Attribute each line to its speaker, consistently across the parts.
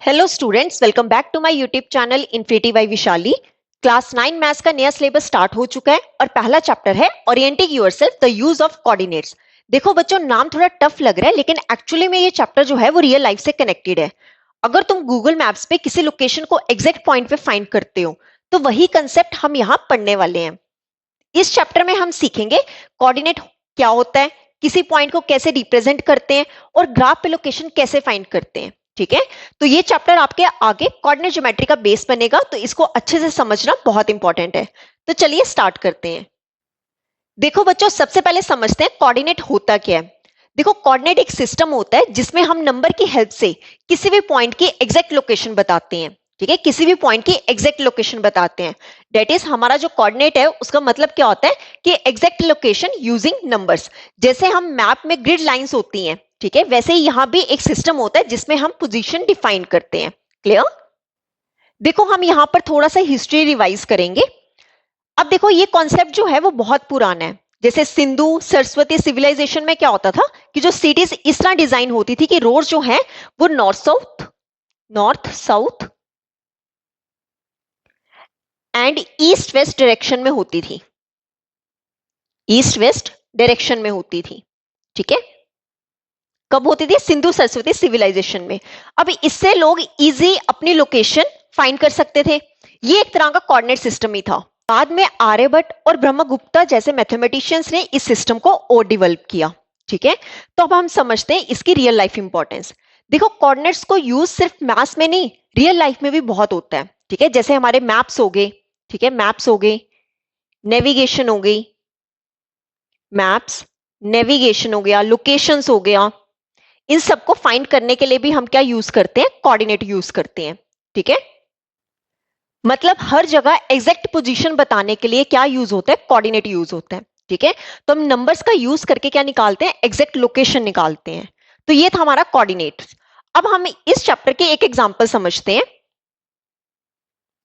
Speaker 1: Hello students, welcome back to my YouTube channel infinity by Vishali. Class 9 maths का नया syllabus start हो चुका है और पहला चैप्टर है orienting yourself the use of coordinates. देखो बच्चों, नाम थोड़ा टफ लग रहा है लेकिन एक्चुअली में ये चैप्टर जो है वो रियल लाइफ से कनेक्टेड है। अगर तुम गूगल मैप्स पे किसी लोकेशन को एग्जैक्ट पॉइंट पे फाइंड करते हो तो वही कंसेप्ट हम यहाँ पढ़ने वाले हैं। इस चैप्टर में हम सीखेंगे कोऑर्डिनेट क्या होता है, किसी पॉइंट को कैसे रिप्रेजेंट करते हैं और ग्राफ पे लोकेशन कैसे फाइंड करते हैं। ठीक है, तो ये चैप्टर आपके आगे कोऑर्डिनेट ज्योमेट्री का बेस बनेगा, तो इसको अच्छे से समझना बहुत इंपॉर्टेंट है। तो चलिए स्टार्ट करते हैं। देखो बच्चों, सबसे पहले समझते हैं कोऑर्डिनेट होता क्या है। देखो, कोऑर्डिनेट एक सिस्टम होता है जिसमें हम नंबर की हेल्प से किसी भी पॉइंट की एग्जैक्ट लोकेशन बताते हैं। ठीक है, किसी भी पॉइंट की एग्जैक्ट लोकेशन बताते हैं। दैट इज हमारा जो कोऑर्डिनेट है उसका मतलब क्या होता है कि एग्जैक्ट लोकेशन यूजिंग नंबर्स। जैसे हम मैप में ग्रिड लाइंस होती हैं, ठीक है, वैसे ही यहां भी एक सिस्टम होता है जिसमें हम पोजीशन डिफाइन करते हैं। क्लियर? देखो, हम यहां पर थोड़ा सा हिस्ट्री रिवाइज करेंगे। अब देखो, ये कॉन्सेप्ट जो है वो बहुत पुराना है। जैसे सिंधु सरस्वती सिविलाइजेशन में क्या होता था कि जो सिटीज इस तरह डिजाइन होती थी कि रोड जो है वो north south and east west direction में होती थी। ईस्ट वेस्ट डायरेक्शन में होती थी। ठीक है, कब होती थी? सिंधु सरस्वती सिविलाइजेशन में। अब इससे लोग इजी अपनी लोकेशन फाइंड कर सकते थे। ये एक तरह का कोऑर्डिनेट सिस्टम ही था। बाद में आर्यभट्ट और ब्रह्मगुप्ता जैसे मैथमेटिशियंस ने इस सिस्टम को और डेवलप किया। ठीक है, तो अब हम समझते हैं इसकी रियल लाइफ इंपॉर्टेंस। देखो, कोऑर्डिनेट्स को यूज सिर्फ मैथ्स में नहीं, रियल लाइफ में भी बहुत होता है। ठीक है, जैसे हमारे मैप्स हो गए, ठीक है, मैप्स हो गए, नेविगेशन हो गई, मैप्स नेविगेशन हो गया, लोकेशंस हो गया, इन सबको फाइंड करने के लिए भी हम क्या यूज करते हैं? कोऑर्डिनेट यूज करते हैं। ठीक है, मतलब हर जगह एग्जैक्ट पोजीशन बताने के लिए क्या यूज होता है? कोऑर्डिनेट यूज होता है। ठीक है, तो हम नंबर्स का यूज करके क्या निकालते हैं? एग्जैक्ट लोकेशन निकालते हैं। तो ये था हमारा कोऑर्डिनेट। अब हम इस चैप्टर के एक एग्जांपल समझते हैं।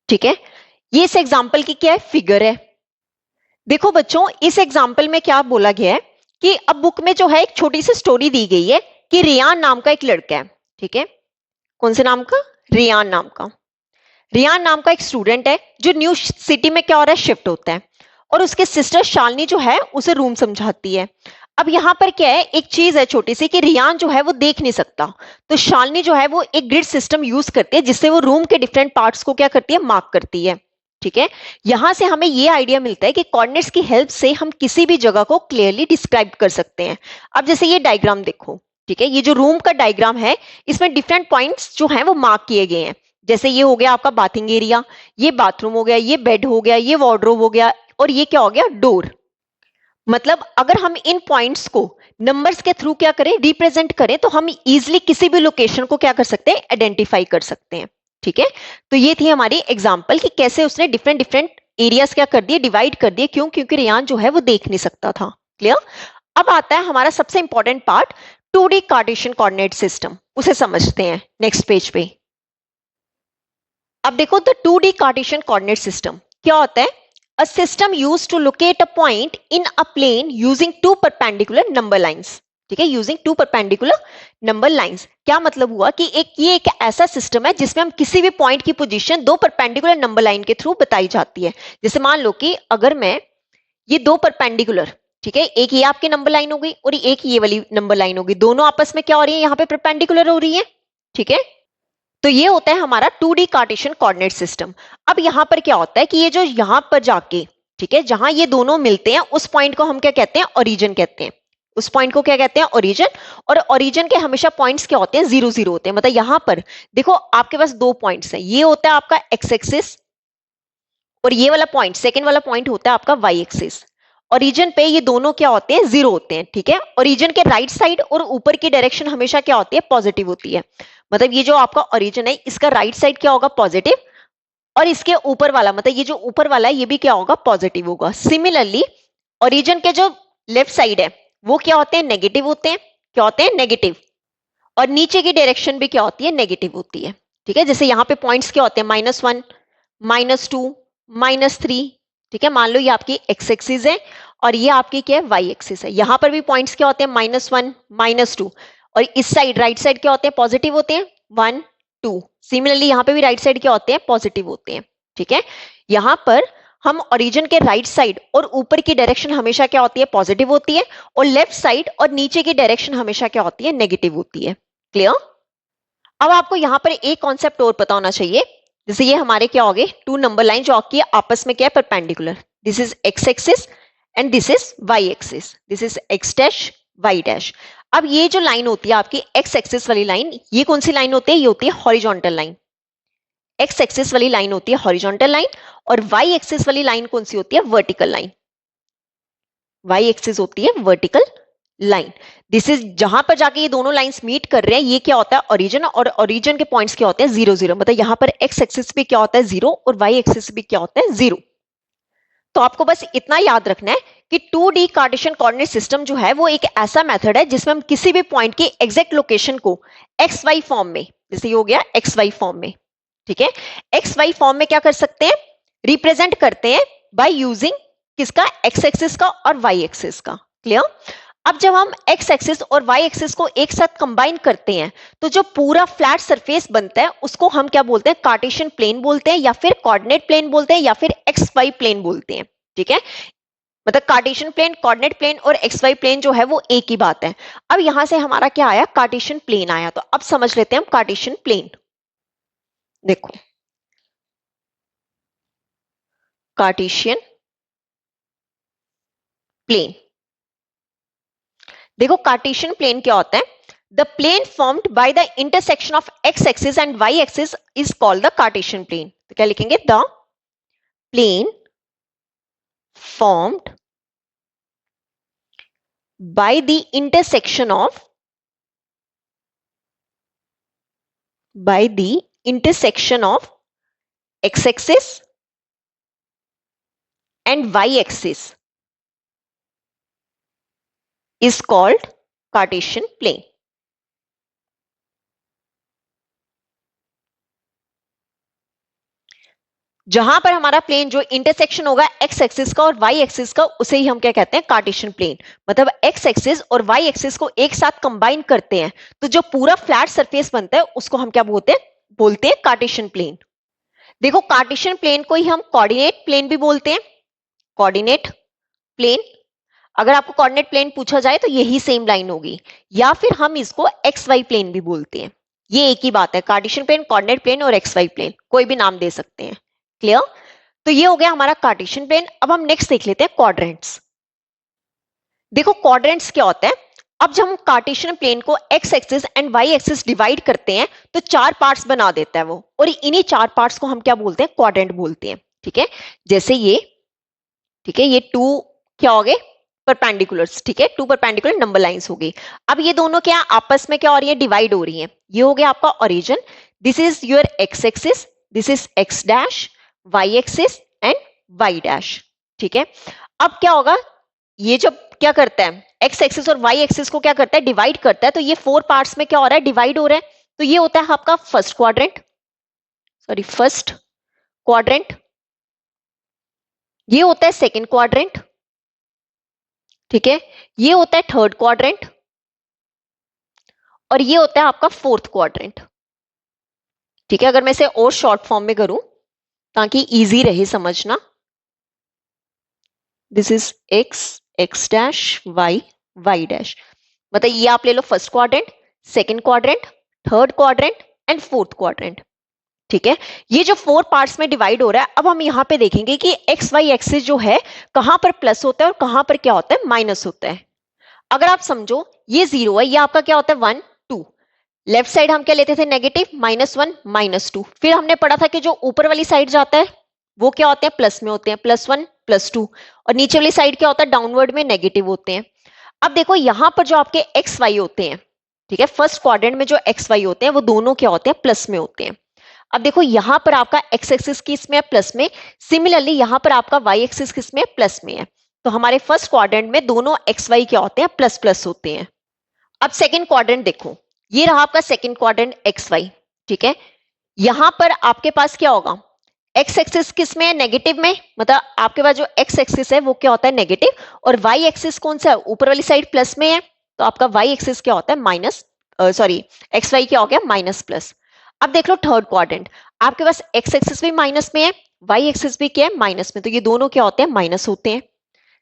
Speaker 1: ठीक है, ये इस एग्जांपल की क्या है? फिगर है। देखो बच्चों, इस एग्जांपल में क्या बोला गया है कि अब बुक में जो है एक छोटी सी स्टोरी दी गई है कि रियान नाम का एक लड़का है। ठीक है, कौन से नाम का? रियान नाम का। रियान नाम का एक स्टूडेंट है जो न्यू सिटी में क्या हो रहा है? शिफ्ट होता है। और उसके सिस्टर शालिनी जो है उसे रूम समझाती है। अब यहां पर क्या है, एक चीज है छोटी सी कि रियान जो है वो देख नहीं सकता, तो शालिनी जो है वो एक ग्रिड सिस्टम यूज करती है जिससे वो रूम के डिफरेंट पार्ट्स को क्या करती है? मार्क करती है। ठीक है, यहां से हमें ये आइडिया मिलता है कि कोऑर्डिनेट्स की हेल्प से हम किसी भी जगह को क्लियरली डिस्क्राइब कर सकते हैं। अब जैसे ये डायग्राम देखो, ठीक है, ये जो रूम का डायग्राम है इसमें डिफरेंट पॉइंट्स जो हैं वो मार्क किए गए हैं। जैसे ये हो गया आपका बाथिंग एरिया, ये बाथरूम हो गया, ये बेड हो गया, ये वार्डरोब हो गया और ये क्या हो गया? डोर। मतलब अगर हम इन पॉइंट्स को नंबर्स के थ्रू क्या करें? रिप्रेजेंट करें तो हम इजीली किसी भी लोकेशन को क्या कर सकते हैं? आइडेंटिफाई कर सकते हैं। ठीक है, तो ये थी हमारी एग्जांपल कि कैसे उसने डिफरेंट डिफरेंट एरियाज क्या कर दिए? डिवाइड कर दिए। क्यों? क्योंकि रियान जो है वो देख नहीं सकता था। क्लियर? अब आता है हमारा सबसे important part, 2D Cartesian coordinate system. उसे समझते हैं नेक्स्ट पेज पे। अब देखो, the 2D Cartesian coordinate system क्या होता है? A system used to locate a point in a plane using two perpendicular number lines. ठीक है, using two perpendicular number lines। क्या मतलब हुआ कि ये एक ऐसा सिस्टम है जिसमें हम किसी भी पॉइंट की पोजीशन दो परपेंडिकुलर नंबर लाइन के थ्रू बताई जाती है। जैसे मान लो कि अगर मैं ये दो परपेंडिकुलर, ठीक है, एक ये आपकी नंबर लाइन हो गई और एक ये वाली नंबर लाइन हो गई, दोनों आपस में क्या हो रही है? यहाँ पे परपेंडिकुलर हो रही है। ठीक है, तो ये होता है हमारा 2D कार्टेशियन कोऑर्डिनेट सिस्टम। अब यहां पर क्या होता है कि ये जो यहां पर जाके, ठीक है, जहां ये दोनों मिलते हैं उस पॉइंट को हम क्या कहते हैं? ओरिजिन कहते हैं। उस पॉइंट को क्या कहते हैं? ओरिजिन। और ओरिजिन के हमेशा पॉइंट्स क्या होते हैं? 0 0 होते हैं। मतलब यहां पर देखो, आपके पास दो पॉइंट्स हैं, ये होता है आपका एक्स एक्सिस और ये वाला पॉइंट, सेकेंड वाला पॉइंट होता है आपका वाई एक्सिस। ओरिजिन पे ये दोनों क्या होते हैं? 0 होते हैं। ठीक है, ओरिजिन के राइट साइड और ऊपर की डायरेक्शन हमेशा क्या होती है? पॉजिटिव होती है। मतलब ये जो आपका ओरिजिन है इसका राइट साइड क्या होगा? पॉजिटिव। और इसके ऊपर वाला, मतलब ये जो ऊपर वाला है ये भी क्या होगा? पॉजिटिव होगा। सिमिलरली ओरिजिन के जो लेफ्ट साइड है वो क्या होते हैं? नेगेटिव होते हैं। क्या होते हैं? नेगेटिव। और नीचे की डायरेक्शन भी क्या होती है? नेगेटिव होती है। ठीक है, जैसे यहाँ पे पॉइंट्स क्या होते हैं? -1, -2, -3। ठीक है, मान लो ये आपकी एक्स एक्सिस है और ये आपकी क्या है? वाई एक्सिस है। यहां पर भी पॉइंट्स क्या होते हैं? -1, -2। और इस साइड राइट साइड क्या होते हैं? पॉजिटिव होते हैं, 1 2। सिमिलरली यहाँ पे भी राइट साइड क्या होते हैं, पॉजिटिव होते हैं। ठीक है, यहाँ पर हम ओरिजिन के राइट साइड और ऊपर की डायरेक्शन हमेशा क्या होती है, पॉजिटिव होती है, और लेफ्ट साइड और नीचे की डायरेक्शन हमेशा क्या होती है, नेगेटिव होती है। क्लियर? अब आपको यहां पर एक कॉन्सेप्ट और पता होना चाहिए, जैसे ये हमारे क्या हो गए, टू नंबर लाइन जो आपकी आपस में क्या है, perpendicular. This is X axis and this is Y axis, this is X dash Y dash. अब ये जो लाइन होती है आपकी एक्स एक्सिस वाली लाइन, ये कौन सी लाइन होती है, ये होती है हॉरिजॉन्टल लाइन। एक्स एक्सिस वाली लाइन होती है हॉरिजॉन्टल लाइन, और वाई एक्सिस वाली लाइन कौन सी होती है, वर्टिकल लाइन। वाई एक्सिस होती है वर्टिकल लाइन। दिस इज जहां पर जाके ये दोनों लाइंस मीट कर रहे हैं, ये क्या होता है, ओरिजिन, और ओरिजिन के पॉइंट्स क्या होते हैं, 0 0। मतलब यहां पर एक्स एक्सिस पे क्या होता है, 0, और वाई एक्सिस पे क्या होता है, 0। तो आपको बस इतना याद रखना है कि 2D कार्टेशियन कोऑर्डिनेट सिस्टम जो है वो एक ऐसा मेथड है जिसमें हम किसी भी पॉइंट की एग्जैक्ट लोकेशन को एक्स वाई फॉर्म में, जैसे ये हो गया एक्स वाई फॉर्म में, ठीक है, एक्स वाई फॉर्म में क्या कर सकते हैं, रिप्रेजेंट करते हैं बाय यूजिंग किसका, एक्स एक्सिस का और वाई एक्सिस का। क्लियर? अब जब हम एक्स एक्सिस और वाई एक्सिस को एक साथ कंबाइन करते हैं तो जो पूरा फ्लैट सरफेस बनता है उसको हम क्या बोलते हैं, कार्टेशियन प्लेन बोलते हैं, या फिर कोऑर्डिनेट प्लेन बोलते हैं, या फिर एक्स वाई प्लेन बोलते हैं। ठीक है, मतलब कार्टेशियन प्लेन, कोऑर्डिनेट प्लेन और एक्स वाई प्लेन जो है वो एक ही बात है। अब यहां से हमारा क्या आया, कार्टेशियन प्लेन आया। तो अब समझ लेते हैं हम कार्टेशियन प्लेन। देखो, कार्टेशियन प्लेन, देखो कार्टेशियन प्लेन क्या होता है, the plane formed by the intersection of X axis and Y axis is called the Cartesian plane. तो क्या लिखेंगे, the plane formed by the intersection of x-axis and y-axis is called Cartesian plane. जहां पर हमारा plane जो intersection होगा x axis का और वाई एक्सिस का, उसे ही हम क्या कहते हैं, कार्टेशियन प्लेन। मतलब एक्स एक्सिस और वाई एक्सिस को एक साथ कंबाइन करते हैं तो जो पूरा फ्लैट सरफेस बनता है उसको हम क्या बोलते हैं कार्टेशियन प्लेन। देखो, कार्टेशियन प्लेन को ही हम कोऑर्डिनेट प्लेन भी बोलते हैं, कोऑर्डिनेट प्लेन। अगर आपको कोऑर्डिनेट प्लेन पूछा जाए तो यही सेम लाइन होगी, या फिर हम इसको एक्स वाई प्लेन भी बोलते हैं। ये एक ही बात है, कार्टेशियन प्लेन, कोऑर्डिनेट प्लेन और एक्स वाई प्लेन, कोई भी नाम दे सकते हैं। क्लियर? तो ये हो गया हमारा कार्टेशियन प्लेन। अब हम नेक्स्ट देख लेते हैं क्वाड्रेंट्स। देखो, क्वाड्रेंट्स क्या होता है, अब जब हम कार्टेशियन प्लेन को X axis and Y axis divide करते हैं तो 4 पार्ट्स बना देता है वो, और इन्हीं 4 पार्ट्स को हम क्या बोलते हैं, क्वाड्रेंट बोलते हैं। ठीक है, जैसे ये, ठीक है, ये 2 क्या हो गए, परपेंडिकुलर्स। ठीक है, 2 परपेंडिकुलर नंबर लाइंस हो गई। अब ये दोनों क्या आपस में क्या हो रही है, डिवाइड हो रही है। ये हो गया आपका origin, this is your X axis, this is X dash, Y axis and Y dash. ठीक है, अब क्या होगा, ये जब क्या करता है, एक्स एक्सिस और वाई एक्सिस को क्या करता है, डिवाइड करता है, तो ये 4 पार्ट्स में क्या हो रहा है, डिवाइड हो रहा है। तो ये होता है आपका फर्स्ट क्वाड्रेंट, फर्स्ट क्वाड्रेंट। ये होता है सेकंड क्वाड्रेंट। ठीक है, ये होता है थर्ड क्वाड्रेंट, और ये होता है आपका फोर्थ क्वाड्रेंट। ठीक है, अगर मैं इसे और शॉर्ट फॉर्म में करूं ताकि इजी रहे समझना, this is X, X dash, Y, Y dash. मतलब ये आप ले लो first quadrant, second quadrant, third quadrant and fourth quadrant. ठीक है, ये जो 4 पार्ट्स में डिवाइड हो रहा है, अब हम यहां पे देखेंगे कि एक्स वाई एक्सिस जो है कहां पर प्लस होता है और कहां पर क्या होता है, माइनस होता है। अगर आप समझो ये 0 है, ये आपका क्या होता है, 1 2। लेफ्ट साइड हम क्या लेते थे, नेगेटिव, -1 -2। फिर हमने पढ़ा था कि जो ऊपर वाली साइड जाता है वो क्या होते हैं, प्लस में होते हैं, +1 +2, और नीचे वाली साइड क्या होता है, डाउनवर्ड में नेगेटिव होते हैं। अब देखो यहां पर जो आपके एक्स वाई होते हैं, ठीक है, फर्स्ट क्वाड्रेंट में जो एक्स वाई होते हैं वो दोनों क्या होते हैं, प्लस में होते हैं। अब देखो यहां पर आपका एक्स एक्सिस किस में है, प्लस में। सिमिलरली यहां पर आपका वाई एक्सिस किस में है, प्लस में है। तो हमारे फर्स्ट क्वाड्रेंट में दोनों एक्स वाई क्या होते हैं, प्लस प्लस होते हैं। अब सेकंड क्वाड्रेंट देखो, ये रहा आपका सेकंड क्वाड्रेंट एक्स वाई। ठीक है, यहां पर आपके पास क्या होगा, एक्स एक्सिस किस में है, नेगेटिव में। मतलब आपके पास जो एक्स एक्सिस है वो क्या होता है, नेगेटिव, और वाई एक्सिस कौन सा है, ऊपर वाली साइड प्लस में है। तो आपका वाई एक्सिस क्या होता है, माइनस, सॉरी, एक्स वाई क्या हो गया, माइनस प्लस। अब देख लो थर्ड क्वाड्रेंट, आपके पास एक्स एक्सिस भी माइनस में है, वाई एक्सिस भी क्या है, माइनस में, तो ये दोनों क्या होते हैं, माइनस होते हैं।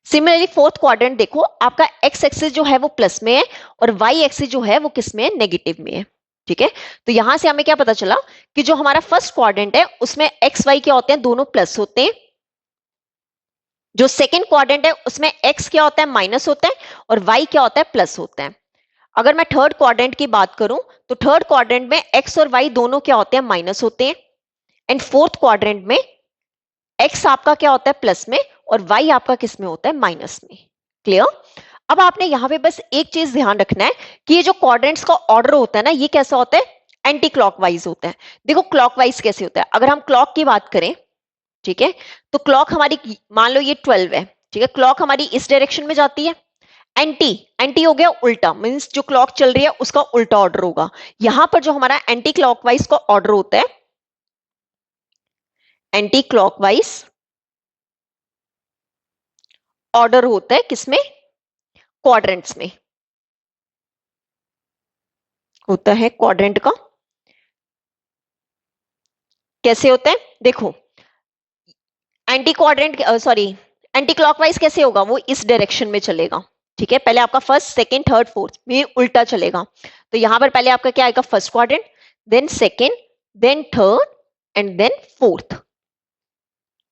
Speaker 1: सिमिलरली फोर्थ क्वाड्रेंट देखो, आपका एक्स एक्सिस जो है वो प्लस में है और वाई एक्सिस जो है वो किस में है, नेगेटिव में है। ठीक है, तो यहां से हमें क्या पता चला कि जो हमारा फर्स्ट क्वाड्रेंट है उसमें एक्स वाई क्या होते हैं, दोनों प्लस होते हैं। जो सेकेंड क्वाड्रेंट है उसमें एक्स क्या होता है, माइनस होता है, और वाई क्या होता है, प्लस होता है। अगर मैं थर्ड क्वाड्रेंट की बात करूं तो थर्ड क्वाड्रेंट में एक्स और वाई दोनों क्या होते हैं, माइनस होते हैं। एंड फोर्थ क्वाड्रेंट में एक्स आपका क्या होता है, प्लस में, और वाई आपका किस में होता है, माइनस में। क्लियर? अब आपने यहां पे बस एक चीज ध्यान रखना है कि ये जो क्वाड्रेंट्स का ऑर्डर होता है ना, ये कैसा होता है, एंटी क्लॉकवाइज होता है। देखो क्लॉकवाइज कैसे होता है, अगर हम क्लॉक की बात करें, ठीक है, तो क्लॉक हमारी मान लो ये 12 है, ठीक है, क्लॉक हमारी इस डायरेक्शन में जाती है। एंटी एंटी हो गया उल्टा, मींस जो क्लॉक चल रही है उसका उल्टा ऑर्डर होगा। यहां पर जो हमारा एंटी क्लॉकवाइज का ऑर्डर होता है, एंटी क्लॉकवाइज ऑर्डर होता है किसमें, क्वाड्रेंट्स में होता है, क्वाड्रेंट का। कैसे होता है देखो, anti quadrant sorry anti clockwise कैसे होगा, वो इस डायरेक्शन में चलेगा। ठीक है, पहले आपका फर्स्ट सेकंड थर्ड फोर्थ ये उल्टा चलेगा। तो यहां पर पहले आपका क्या आएगा, first quadrant, then second, then third, and then fourth.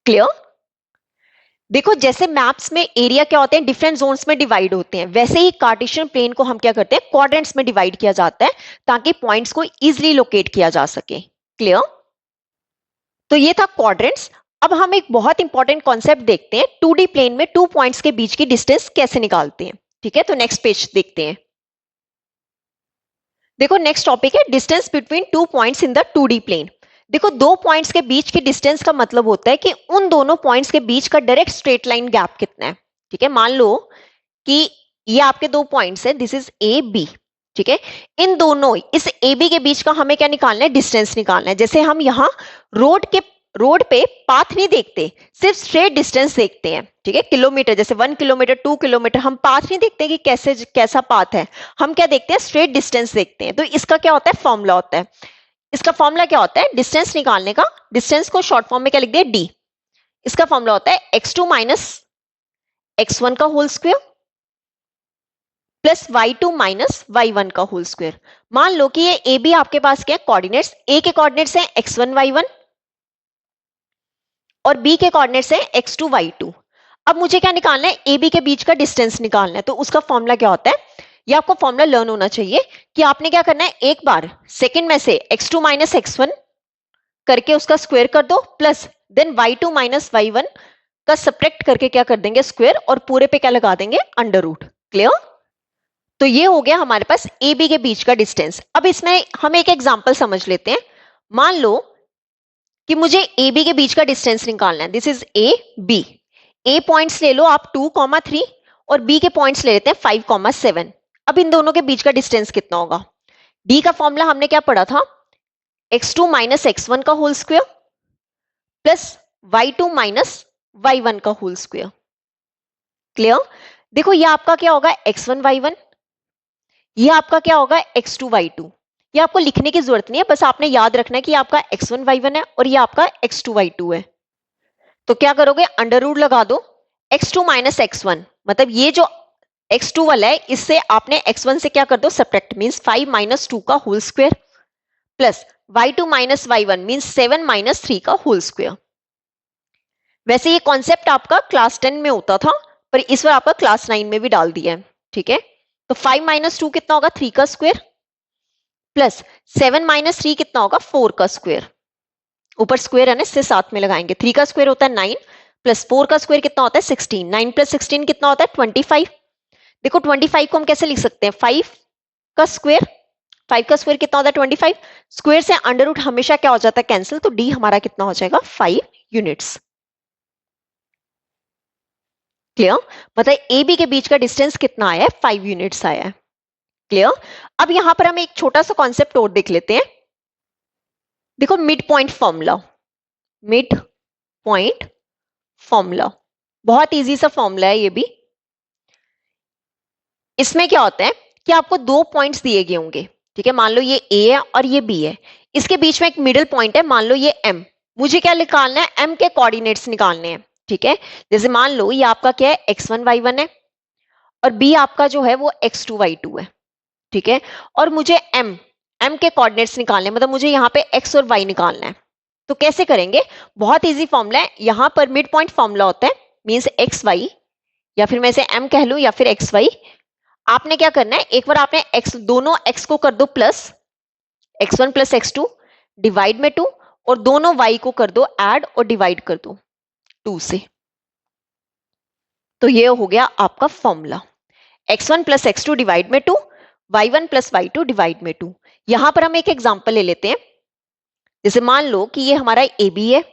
Speaker 1: Clear? देखो जैसे मैप्स में एरिया क्या होते हैं, डिफरेंट जोन्स में डिवाइड होते हैं, वैसे ही कार्टेशियन प्लेन को हम क्या करते हैं, क्वाड्रेंट्स में डिवाइड किया जाता है ताकि पॉइंट्स को इजिली लोकेट किया जा सके। क्लियर? तो ये था क्वाड्रेंट्स। अब हम एक बहुत इंपॉर्टेंट कॉन्सेप्ट देखते हैं, 2D प्लेन में 2 पॉइंट्स के बीच की डिस्टेंस कैसे निकालते हैं। ठीक है, तो नेक्स्ट पेज देखते हैं। देखो नेक्स्ट टॉपिक है distance between 2 points in the 2D plane. देखो दो पॉइंट्स के बीच की डिस्टेंस का मतलब होता है कि उन दोनों पॉइंट्स के बीच का डायरेक्ट स्ट्रेट लाइन गैप कितना है। ठीक है, मान लो कि ये आपके दो पॉइंट्स हैं, दिस इज ए बी। ठीक है, इन दोनों इस ए बी के बीच का हमें क्या निकालना है, डिस्टेंस निकालना है। जैसे हम यहाँ रोड पे पाथ नहीं देखते, सिर्फ स्ट्रेट डिस्टेंस देखते हैं। ठीक है, किलोमीटर, जैसे 1 किलोमीटर 2 किलोमीटर, हम पाथ नहीं देखते कि कैसा पाथ है, हम क्या देखते हैं, स्ट्रेट डिस्टेंस देखते हैं। तो इसका क्या होता है, फॉर्मूला होता है। इसका फॉर्मूला क्या होता है, डिस्टेंस निकालने का, डिस्टेंस को शॉर्ट फॉर्म में क्या लिख दिया, डी। इसका फॉर्मूला होता है x2 माइनस x1 का whole square plus y2 minus y1 का होल स्क्वायर। मान लो कि ये ए बी आपके पास क्या है, कोऑर्डिनेट्स, ए के कोऑर्डिनेट्स हैं x1 y1 और बी के कोऑर्डिनेट्स हैं x2 y2। अब मुझे क्या निकालना है, ए बी के बीच का डिस्टेंस निकालना है। तो उसका फॉर्मूला क्या होता है, ये आपको फॉर्मूला लर्न होना चाहिए कि आपने क्या करना है, एक बार सेकंड में से x2 माइनस x1 करके उसका स्क्वायर कर दो, plus then y2 minus y1 का सब्ट्रैक्ट करके क्या कर देंगे, स्क्वायर, और पूरे पे क्या लगा देंगे, अंडर रूट। क्लियर? तो ये हो गया हमारे पास ए बी के बीच का डिस्टेंस। अब इसमें हम एक एग्जांपल समझ लेते हैं। मान लो कि मुझे ए बी के बीच का डिस्टेंस निकालना है, this is A B. A points ले लो आप 2,3 और बी के पॉइंट्स ले लेते हैं 5,7। अब इन दोनों के बीच का डिस्टेंस कितना होगा, डी का फॉर्मूला हमने क्या पढ़ा था, x2 माइनस x1 का whole square plus y2 minus y1 का होल स्क्वायर। क्लियर? देखो ये आपका क्या होगा, x1 y1, ये आपका क्या होगा, x2 y2। ये आपको लिखने की जरूरत नहीं है, बस आपने याद रखना है कि आपका x1 y1 है और ये आपका x2 y2 है। तो क्या करोगे, अंडर रूट लगा दो, x2 माइनस x1, मतलब ये जो x2 वाला है इससे आपने x1 से क्या कर दो, सब्ट्रैक्ट, मींस 5 माइनस 2 का whole square plus y2 minus y1 means 7 minus 3 का होल स्क्वायर। वैसे ये कॉन्सेप्ट आपका क्लास 10 में होता था, पर इस बार आपका क्लास 9 में भी डाल दिया है। ठीक है, तो 5 माइनस 2 कितना होगा, 3 का स्क्वायर प्लस 7 माइनस 3 कितना होगा, 4 का स्क्वायर। ऊपर स्क्वायर है ना, इससे साथ में लगाएंगे। 3 का स्क्वायर होता है 9 प्लस 4 का स्क्वायर कितना होता है, 16। 9 प्लस 16 कितना होता है, 25। देखो 25 को हम कैसे लिख सकते हैं, 5 का स्क्वायर, 5 का स्क्वायर कितना होता है, 25। स्क्वायर से अंडर रूट हमेशा क्या हो जाता है, कैंसिल, तो डी हमारा कितना हो जाएगा, 5 यूनिट्स। क्लियर? मतलब ए बी के बीच का डिस्टेंस कितना आया है, 5 यूनिट्स आया है। क्लियर? अब यहां पर हम एक छोटा सा कॉन्सेप्ट और देख लेते हैं। देखो mid point formula, mid point formula बहुत इजी सा फॉर्मूला है ये भी। इसमें क्या होता है कि आपको दो पॉइंट्स दिए गए होंगे, ठीक है, मान लो ये ए है और ये बी है, इसके बीच में एक मिडिल पॉइंट है, मान लो ये एम। मुझे क्या निकालना है, एम के कोऑर्डिनेट्स निकालने हैं। ठीक है, जैसे मान लो ये आपका क्या है, x1 y1 है और बी आपका जो है वो x2 y2 है। ठीक है, और मुझे एम के कोऑर्डिनेट्स निकालने हैं, मतलब मुझे यहाँ पे x और y निकालना है। तो कैसे करेंगे, बहुत इजी फॉर्मूला है, यहां पर मिड पॉइंट फॉर्मूला होता है, मींस एक्स वाई, या फिर मैं इसे m कह लूं या फिर एक्स वाई। आपने क्या करना है, एक बार आपने x, दोनों x को कर दो plus, x1 plus x2 divide में 2, और दोनों y को कर दो ऐड और डिवाइड कर दो 2 से। तो ये हो गया आपका formula, x1 plus x2 divide में 2, y1 प्लस y2 डिवाइड में 2। यहां पर हम एक एग्जांपल ले लेते हैं, जैसे मान लो कि ये हमारा ए बी है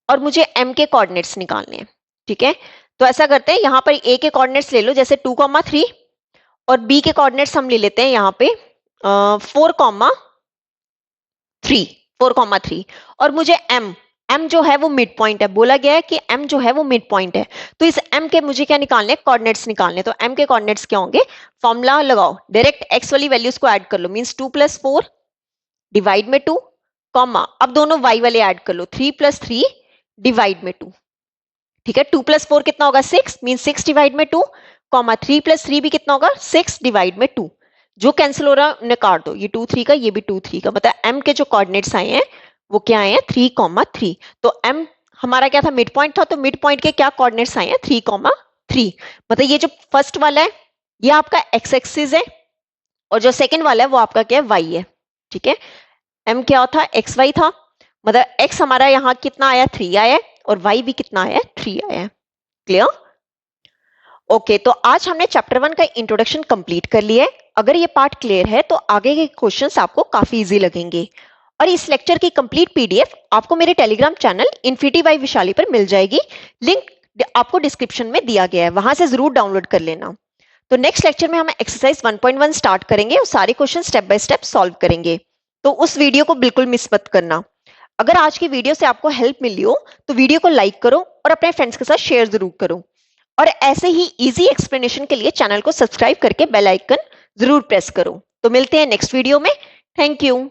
Speaker 1: और मुझे m के कोऑर्डिनेट्स निकालने हैं। ठीक है, तो ऐसा करते हैं, यहां पर a के कोऑर्डिनेट्स ले लो, जैसे 2,3, और b के कोऑर्डिनेट्स हम ले लेते हैं यहां पे 4,3, और मुझे m जो है वो मिड पॉइंट है, बोला गया है कि m जो है वो मिड पॉइंट है, तो इस m के मुझे क्या निकालने, कोऑर्डिनेट्स निकालने। तो m के कोऑर्डिनेट्स क्या होंगे, फॉर्मूला लगाओ, डायरेक्ट x वाली वैल्यूज को ऐड कर लो, मींस 2 + 4 डिवाइड में 2, कॉमा, अब दोनों y वाले ऐड कर लो, 3 + 3 डिवाइड में 2। ठीक है, 2 + 4 कितना होगा, 6, मीन 6 डिवाइड में 2, कॉमा 3 + 3 भी कितना होगा, 6 डिवाइड में 2। जो कैंसिल हो रहा है उन्हें काट दो, ये 2 3 का, ये भी 2 3 का, मतलब m के जो कोऑर्डिनेट्स आए हैं वो क्या आए हैं, 3,3। तो m हमारा क्या था, मिड पॉइंट था, तो मिड पॉइंट के क्या कोऑर्डिनेट्स आए हैं, 3,3। मतलब ये जो फर्स्ट वाला है ये आपका x एक्सिस है, और जो सेकंड वाला है वो आपका क्या है, y है। ठीक है, m क्या था, xy था, मतलब x हमारा यहाँ कितना आया, 3 आया है, और y भी कितना आया है, 3 आया है। क्लियर? ओके, तो आज हमने चैप्टर 1 का इंट्रोडक्शन कंप्लीट कर लिया है। अगर ये पार्ट क्लियर है तो आगे के क्वेश्चंस आपको काफी इजी लगेंगे, और इस लेक्चर की कंप्लीट पीडीएफ आपको मेरे Telegram channel infinity by Vishali पर मिल जाएगी, लिंक आपको डिस्क्रिप्शन में दिया गया है, वहां से जरूर डाउनलोड कर लेना। तो नेक्स्ट लेक्चर में हम एक्सरसाइज 1.1 स्टार्ट करेंगे और सारे question step by step solve करेंगे, तो उस वीडियो को बिल्कुल मिस मत करना। अगर आज की वीडियो से आपको हेल्प मिली हो तो वीडियो को लाइक करो और अपने फ्रेंड्स के साथ शेयर जरूर करो, और ऐसे ही इजी एक्सप्लेनेशन के लिए चैनल को सब्सक्राइब करके बेल आइकन जरूर प्रेस करो। तो मिलते हैं नेक्स्ट वीडियो में। Thank you.